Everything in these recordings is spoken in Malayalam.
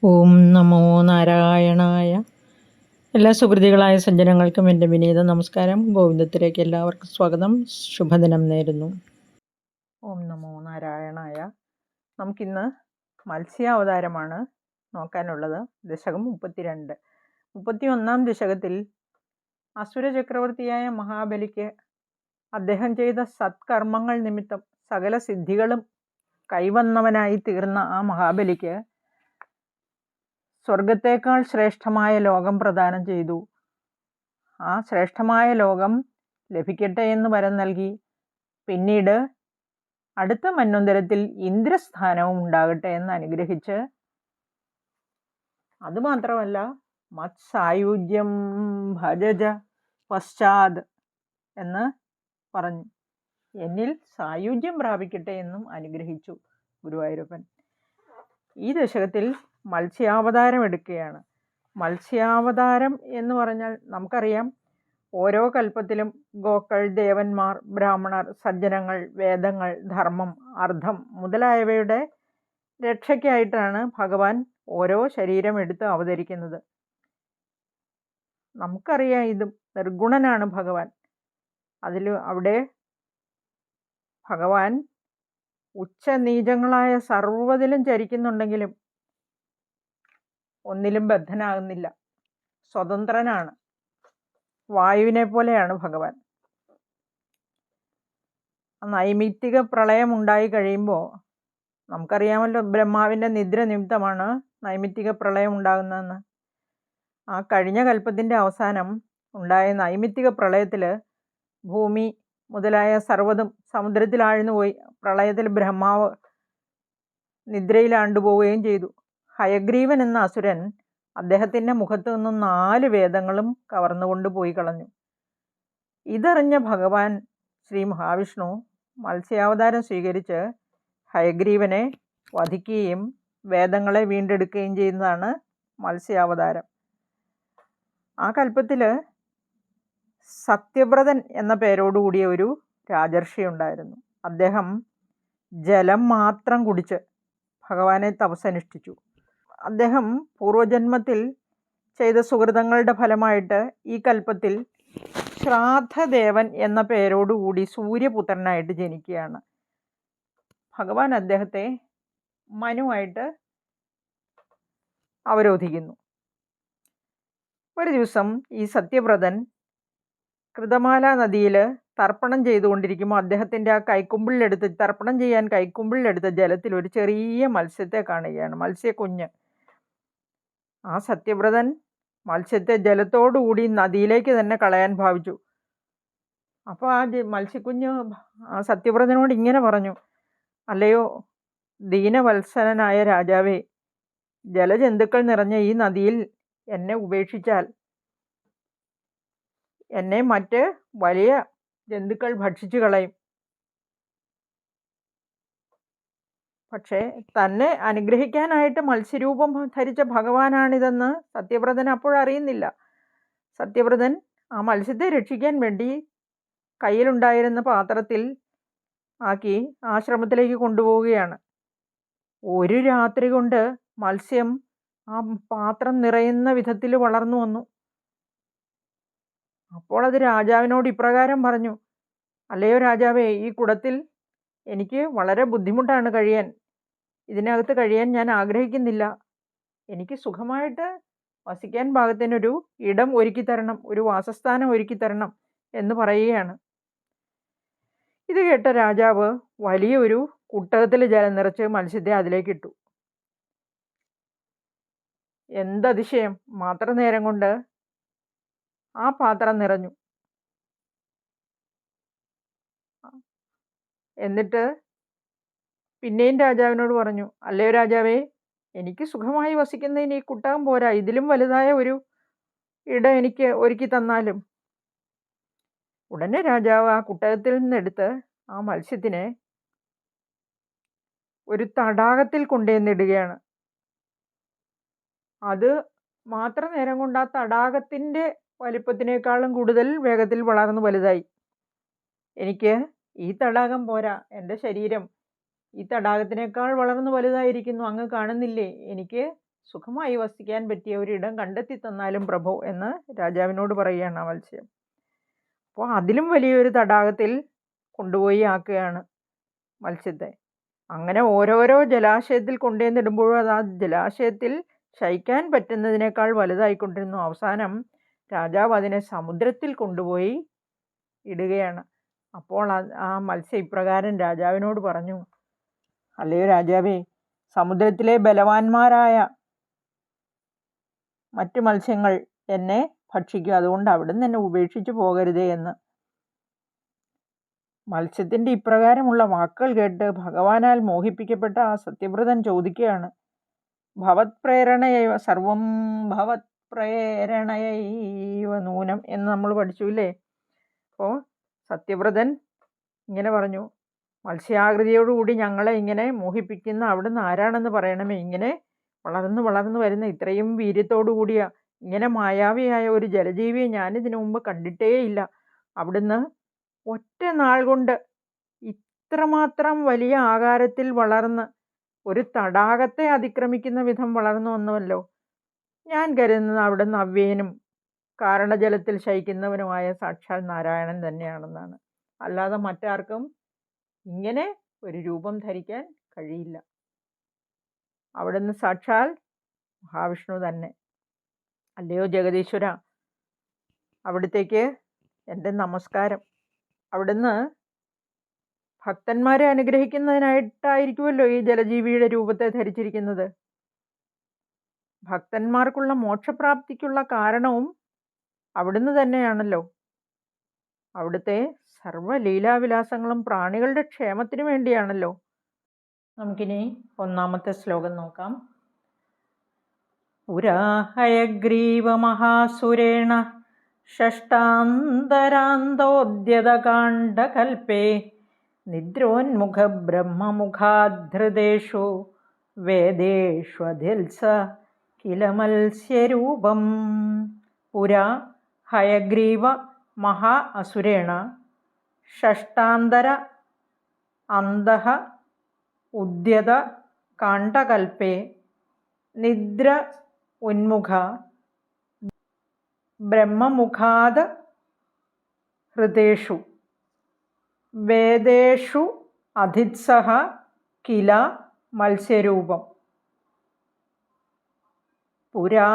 ഓം നമോ നാരായണായ. എല്ലാ സുഹൃതികളായ സജ്ജനങ്ങൾക്കും എൻ്റെ വിനീത നമസ്കാരം. ഗോവിന്ദത്തിലേക്ക് എല്ലാവർക്കും സ്വാഗതം. ശുഭദിനം നേരുന്നു. ഓം നമോ നാരായണായ. നമുക്കിന്ന് മത്സ്യാവതാരമാണ് നോക്കാനുള്ളത്. ദശകം 32. 31-ാം ദശകത്തിൽ അസുര ചക്രവർത്തിയായ മഹാബലിക്ക് അദ്ദേഹം ചെയ്ത സത്കർമ്മങ്ങൾ നിമിത്തം സകല സിദ്ധികളും കൈവന്നവനായി തീർന്ന ആ മഹാബലിക്ക് സ്വർഗത്തേക്കാൾ ശ്രേഷ്ഠമായ ലോകം പ്രദാനം ചെയ്തു. ആ ശ്രേഷ്ഠമായ ലോകം ലഭിക്കട്ടെ എന്ന് വരം നൽകി. പിന്നീട് അടുത്ത മന്വന്തരത്തിൽ ഇന്ദ്രസ്ഥാനവും ഉണ്ടാകട്ടെ എന്ന് അനുഗ്രഹിച്ച്, അതുമാത്രമല്ല മത്സായുജ്യം ഭജജ പശ്ചാത് എന്ന് പറഞ്ഞു. എന്നിൽ സായുജ്യം പ്രാപിക്കട്ടെ എന്നും അനുഗ്രഹിച്ചു ഗുരുവായൂരപ്പൻ. ഈ ദശകത്തിൽ മത്സ്യാവതാരം എടുക്കുകയാണ്. മത്സ്യാവതാരം എന്ന് പറഞ്ഞാൽ നമുക്കറിയാം, ഓരോ കൽപ്പത്തിലും ഗോക്കൾ, ദേവന്മാർ, ബ്രാഹ്മണർ, സജ്ജനങ്ങൾ, വേദങ്ങൾ, ധർമ്മം, അർത്ഥം മുതലായവയുടെ രക്ഷയ്ക്കായിട്ടാണ് ഭഗവാൻ ഓരോ ശരീരം എടുത്ത് അവതരിക്കുന്നത്. നമുക്കറിയാം, ഇതും നിർഗുണനാണ് ഭഗവാൻ. അവിടെ ഭഗവാൻ ഉച്ചനീചങ്ങളായ സർവ്വതിലും ചരിക്കുന്നുണ്ടെങ്കിലും ഒന്നിലും ബദ്ധനാകുന്നില്ല. സ്വതന്ത്രനാണ്. വായുവിനെ പോലെയാണ് ഭഗവാൻ. നൈമിത്തിക പ്രളയം ഉണ്ടായി കഴിയുമ്പോൾ നമുക്കറിയാമല്ലോ, ബ്രഹ്മാവിൻ്റെ നിദ്ര നിമിത്തമാണ് നൈമിത്തിക പ്രളയം ഉണ്ടാകുന്നതെന്ന്. ആ കഴിഞ്ഞ കൽപ്പത്തിൻ്റെ അവസാനം ഉണ്ടായ നൈമിത്തിക പ്രളയത്തിൽ ഭൂമി മുതലായ സർവ്വതും സമുദ്രത്തിൽ ആഴ്ന്നുപോയി. പ്രളയത്തിൽ ബ്രഹ്മാവ് നിദ്രയിലാണ്ടുപോവുകയും ചെയ്തു. ഹയഗ്രീവൻ എന്ന അസുരൻ അദ്ദേഹത്തിൻ്റെ മുഖത്ത് നിന്നും 4 വേദങ്ങളും കവർന്നുകൊണ്ട് പോയി കളഞ്ഞു. ഇതറിഞ്ഞ ഭഗവാൻ ശ്രീ മഹാവിഷ്ണു മത്സ്യാവതാരം സ്വീകരിച്ച് ഹയഗ്രീവനെ വധിക്കുകയും വേദങ്ങളെ വീണ്ടെടുക്കുകയും ചെയ്യുന്നതാണ് മത്സ്യാവതാരം. ആ കൽപ്പത്തിൽ സത്യവ്രതൻ എന്ന പേരോടുകൂടിയ ഒരു രാജർഷി ഉണ്ടായിരുന്നു. അദ്ദേഹം ജലം മാത്രം കുടിച്ച് ഭഗവാനെ തപസ്സനുഷ്ഠിച്ചു. അദ്ദേഹം പൂർവജന്മത്തിൽ ചെയ്ത സുഹൃതങ്ങളുടെ ഫലമായിട്ട് ഈ കൽപ്പത്തിൽ ശ്രാദ്ധദേവൻ എന്ന പേരോടുകൂടി സൂര്യപുത്രനായിട്ട് ജനിക്കുകയാണ്. ഭഗവാൻ അദ്ദേഹത്തെ മനുവായിട്ട് അവരോധിക്കുന്നു. ഒരു ദിവസം ഈ സത്യവ്രതൻ കൃതമാല നദിയിൽ തർപ്പണം ചെയ്തുകൊണ്ടിരിക്കുമ്പോൾ അദ്ദേഹത്തിൻ്റെ ആ കൈക്കുമ്പിളിലെടുത്ത് തർപ്പണം ചെയ്യാൻ കൈക്കുമ്പിളിലെടുത്ത ജലത്തിൽ ഒരു ചെറിയ മത്സ്യത്തെ കാണുകയാണ്, മത്സ്യക്കുഞ്ഞ്. ആ സത്യവ്രതൻ മത്സ്യത്തെ ജലത്തോടുകൂടി നദിയിലേക്ക് തന്നെ കളയാൻ ഭാവിച്ചു. അപ്പോൾ ആ മത്സ്യക്കുഞ്ഞ് ആ സത്യവ്രതനോട് ഇങ്ങനെ പറഞ്ഞു: അല്ലയോ ദീനവത്സലനായ രാജാവേ, ജലജന്തുക്കൾ നിറഞ്ഞ ഈ നദിയിൽ എന്നെ ഉപേക്ഷിച്ചാൽ എന്നെ മറ്റ് വലിയ ജന്തുക്കൾ ഭക്ഷിച്ചു കളയും. പക്ഷേ തന്നെ അനുഗ്രഹിക്കാനായിട്ട് മത്സ്യരൂപം ധരിച്ച ഭഗവാനാണിതെന്ന് സത്യവ്രതൻ അപ്പോഴറിയുന്നില്ല. സത്യവ്രതൻ ആ മത്സ്യത്തെ രക്ഷിക്കാൻ വേണ്ടി കയ്യിലുണ്ടായിരുന്ന പാത്രത്തിൽ ആക്കി ആശ്രമത്തിലേക്ക് കൊണ്ടുപോവുകയാണ്. ഒരു രാത്രി കൊണ്ട് മത്സ്യം ആ പാത്രം നിറയുന്ന വിധത്തിൽ വളർന്നു വന്നു. അപ്പോൾ അത് രാജാവിനോട് ഇപ്രകാരം പറഞ്ഞു: അല്ലയോ രാജാവേ, ഈ കുടത്തിൽ എനിക്ക് വളരെ ബുദ്ധിമുട്ടാണ് കഴിയാൻ. ഇതിനകത്ത് കഴിയാൻ ഞാൻ ആഗ്രഹിക്കുന്നില്ല. എനിക്ക് സുഖമായിട്ട് വസിക്കാൻ പാകത്തിനൊരു ഇടം ഒരുക്കി തരണം, ഒരു വാസസ്ഥാനം ഒരുക്കി തരണം എന്ന് പറയുകയാണ്. ഇത് കേട്ട രാജാവ് വലിയൊരു കുട്ടകത്തിൽ ജലം നിറച്ച് മത്സ്യത്തെ അതിലേക്കിട്ടു. എന്തതിശയം! മാത്രം നേരം കൊണ്ട് ആ പാത്രം നിറഞ്ഞു. എന്നിട്ട് പിന്നെയും രാജാവിനോട് പറഞ്ഞു: അല്ലയോ രാജാവേ, എനിക്ക് സുഖമായി വസിക്കുന്നതിന് ഈ കുട്ടകം പോരാ, ഇതിലും വലുതായ ഒരു ഇടം എനിക്ക് ഒരുക്കി തന്നാലും. ഉടനെ രാജാവ് ആ കുട്ടകത്തിൽ നിന്നെടുത്ത് ആ മത്സ്യത്തിനെ ഒരു തടാകത്തിൽ കൊണ്ടുവന്നിടുകയാണ്. അത് മാത്രം നേരം കൊണ്ട് ആ തടാകത്തിൻ്റെ വലിപ്പത്തിനേക്കാളും കൂടുതൽ വേഗത്തിൽ വളർന്നു വലുതായി. എനിക്ക് ഈ തടാകം പോരാ, എൻ്റെ ശരീരം ഈ തടാകത്തിനേക്കാൾ വളർന്നു വലുതായിരിക്കുന്നു, അങ്ങ് കാണുന്നില്ലേ? എനിക്ക് സുഖമായി വസിക്കാൻ പറ്റിയ ഒരിടം കണ്ടെത്തി തന്നാലും പ്രഭു എന്ന് രാജാവിനോട് പറയുകയാണ് ആ മത്സ്യം. അപ്പോൾ അതിലും വലിയൊരു തടാകത്തിൽ കൊണ്ടുപോയി ആക്കുകയാണ് മത്സ്യത്തെ. അങ്ങനെ ഓരോരോ ജലാശയത്തിൽ കൊണ്ടുവന്നിടുമ്പോഴും അത് ആ ജലാശയത്തിൽ ശയിക്കാൻ പറ്റുന്നതിനേക്കാൾ വലുതായിക്കൊണ്ടിരുന്നു. അവസാനം രാജാവ് അതിനെ സമുദ്രത്തിൽ കൊണ്ടുപോയി ഇടുകയാണ്. അപ്പോൾ ആ മത്സ്യം ഇപ്രകാരം രാജാവിനോട് പറഞ്ഞു, അല്ലയോ രാജാവേ, സമുദ്രത്തിലെ ബലവാന്മാരായ മറ്റു മത്സ്യങ്ങൾ എന്നെ ഭക്ഷിക്കും, അതുകൊണ്ട് അവിടുന്ന് എന്നെ ഉപേക്ഷിച്ചു പോകരുതേ എന്ന്. മത്സ്യത്തിൻ്റെ ഇപ്രകാരമുള്ള വാക്കുകൾ കേട്ട് ഭഗവാനാൽ മോഹിപ്പിക്കപ്പെട്ട ആ സത്യവ്രതൻ ചോദിക്കുകയാണ്, ഭവത് പ്രേരണയൈവ സർവം ഭവത് പ്രേരണയൈവ നൂനം എന്ന് നമ്മൾ പഠിച്ചു ഇല്ലേ? അപ്പോൾ സത്യവ്രതൻ ഇങ്ങനെ പറഞ്ഞു, മത്സ്യാകൃതിയോടുകൂടി ഞങ്ങളെ ഇങ്ങനെ മോഹിപ്പിക്കുന്ന അവിടുന്ന് ആരാണെന്ന് പറയണമേ. ഇങ്ങനെ വളർന്നു വളർന്നു വരുന്ന ഇത്രയും വീര്യത്തോടു കൂടിയ ഇങ്ങനെ മായാവിയായ ഒരു ജലജീവിയെ ഞാനിതിനു മുമ്പ് കണ്ടിട്ടേയില്ല. അവിടുന്ന് ഒറ്റ നാൾ കൊണ്ട് ഇത്രമാത്രം വലിയ ആകാരത്തിൽ വളർന്ന് ഒരു തടാകത്തെ അതിക്രമിക്കുന്ന വിധം വളർന്നു വന്നുവല്ലോ. ഞാൻ കരുതുന്നത് അവിടുന്ന് അവ്യയനും കാരണജലത്തിൽ ശയിക്കുന്നവനുമായ സാക്ഷാൽ നാരായണൻ തന്നെയാണെന്നാണ്. അല്ലാതെ മറ്റാർക്കും ഇങ്ങനെ ഒരു രൂപം ധരിക്കാൻ കഴിയില്ല. അവിടുന്ന് സാക്ഷാൽ മഹാവിഷ്ണു തന്നെ. അല്ലയോ ജഗദീശ്വര, അവിടുത്തേക്ക് എൻ്റെ നമസ്കാരം. അവിടുന്ന് ഭക്തന്മാരെ അനുഗ്രഹിക്കുന്നതിനായിട്ടായിരിക്കുമല്ലോ ഈ ജലജീവിയുടെ രൂപത്തെ ധരിച്ചിരിക്കുന്നത്. ഭക്തന്മാർക്കുള്ള മോക്ഷപ്രാപ്തിക്കുള്ള കാരണവും അവിടുന്ന് തന്നെയാണല്ലോ. അവിടുത്തെ സർവ്വ ലീലാവിലാസങ്ങളും പ്രാണികളുടെ ക്ഷേമത്തിനു വേണ്ടിയാണല്ലോ. നമുക്കിനി ഒന്നാമത്തെ ശ്ലോകം നോക്കാം. പുരാ ഹയഗ്രീവമഹാസുരേണ ഷഷ്ടാന്തരാന്തോദ്യതകാണ്ഡകൽപേ നിദ്രോന്മുഖബ്രഹ്മമുഖാധൃതേഷു വേദേഷ്വധിൽസ കില മത്സ്യരൂപം. പുരാ ഹയഗ്രീവ മഹാ അസുരേണ ഷഷ്ടാന്തര അന്തഃ ഉദ്യത കാണ്ഡകൽപേ നിദ്ര ഉന്മുഖ ബ്രഹ്മമുഖാത് ഹൃതേഷു വേദേഷു അധിത്സഹ കില മത്സ്യരൂപം. പുരാ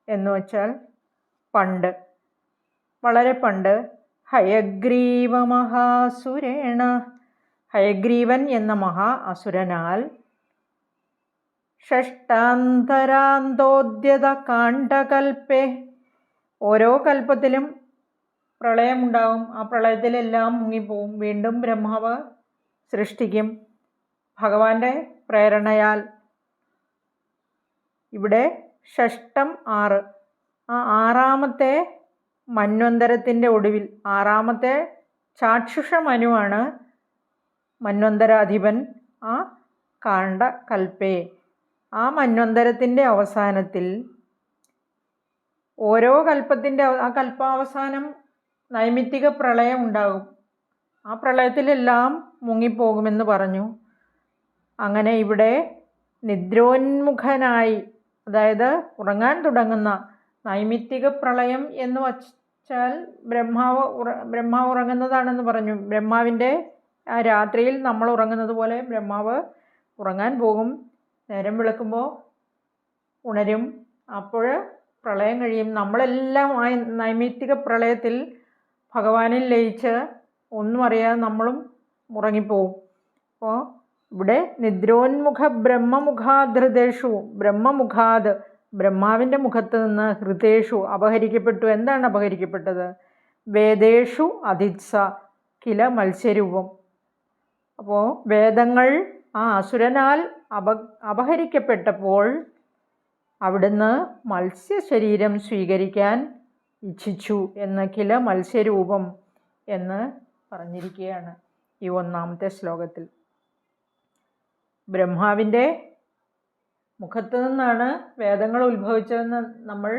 എന്ന് വച്ചാൽ പണ്ട്, വളരെ പണ്ട്. ഹയഗ്രീവ മഹാസുരേണ, ഹയഗ്രീവൻ എന്ന മഹാ അസുരനാൽ ഷഷ്ടാന്തരാന്തോദ്യത കാണ്ഡകൽപേ, ഓരോ കൽപ്പത്തിലും പ്രളയമുണ്ടാകും. ആ പ്രളയത്തിലെല്ലാം മുങ്ങിപ്പോവും. വീണ്ടും ബ്രഹ്മാവ് സൃഷ്ടിക്കും ഭഗവാന്റെ പ്രേരണയാൽ. ഇവിടെ ഷഷ്ടം 6, ആ 6ാമത്തെ മന്വന്തരത്തിൻ്റെ ഒടുവിൽ 6ാമത്തെ ചാക്ഷുഷ മനുവാണ് മന്വന്തരാധിപൻ. ആ കാണ്ഡകൽപേ, ആ മന്വന്തരത്തിൻ്റെ അവസാനത്തിൽ ഓരോ കൽപ്പത്തിൻ്റെ ആ കൽപ്പാവസാനം നൈമിത്തിക പ്രളയം ഉണ്ടാകും. ആ പ്രളയത്തിലെല്ലാം മുങ്ങിപ്പോകുമെന്ന് പറഞ്ഞു. അങ്ങനെ ഇവിടെ നിദ്രോന്മുഖനായി, അതായത് ഉറങ്ങാൻ തുടങ്ങുന്ന നൈമിത്തിക പ്രളയം എന്ന് വച്ചാൽ ബ്രഹ്മാവ് ഉറങ്ങുന്നതാണെന്ന് പറഞ്ഞു. ബ്രഹ്മാവിൻ്റെ ആ രാത്രിയിൽ നമ്മൾ ഉറങ്ങുന്നത് പോലെ ബ്രഹ്മാവ് ഉറങ്ങാൻ പോകും. നേരം വെളുക്കുമ്പോൾ ഉണരും. അപ്പോൾ പ്രളയം കഴിയും. നമ്മളെല്ലാം ആ നൈമിത്തിക പ്രളയത്തിൽ ഭഗവാനിൽ ലയിച്ച് ഒന്നും അറിയാതെ നമ്മളും ഉറങ്ങിപ്പോവും. അപ്പോൾ ഇവിടെ നിദ്രോന്മുഖ ബ്രഹ്മമുഖാധൃതേഷു, ബ്രഹ്മമുഖാത്, ബ്രഹ്മാവിൻ്റെ മുഖത്ത് നിന്ന് ഹൃതേഷു അപഹരിക്കപ്പെട്ടു. എന്താണ് അപഹരിക്കപ്പെട്ടത്? വേദേഷു അധിത്സ കില മത്സ്യരൂപം. അപ്പോൾ വേദങ്ങൾ ആ അസുരനാൽ അപഹരിക്കപ്പെട്ടപ്പോൾ അവിടുന്ന് മത്സ്യശരീരം സ്വീകരിക്കാൻ ഇച്ഛിച്ചു എന്ന് കില മത്സ്യരൂപം എന്ന് പറഞ്ഞിരിക്കുകയാണ് ഈ ഒന്നാമത്തെ ശ്ലോകത്തിൽ. ബ്രഹ്മാവിൻ്റെ മുഖത്തു നിന്നാണ് വേദങ്ങൾ ഉത്ഭവിച്ചതെന്ന് നമ്മൾ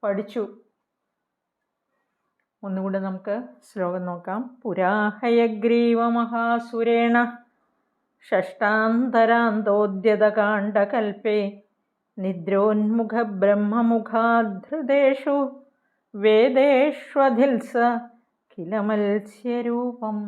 പഠിച്ചു. ഒന്നുകൂടെ നമുക്ക് ശ്ലോകം നോക്കാം. പുരാ ഹയഗ്രീവ മഹാസുരേണ ഷഷ്ടാന്തരാന്തോദ്യത കാണ്ഡകൽപേ നിദ്രോന്മുഖബ്രഹ്മമുഖാധൃതേഷു വേദേഷ്വധിൽസ കില മത്സ്യരൂപം.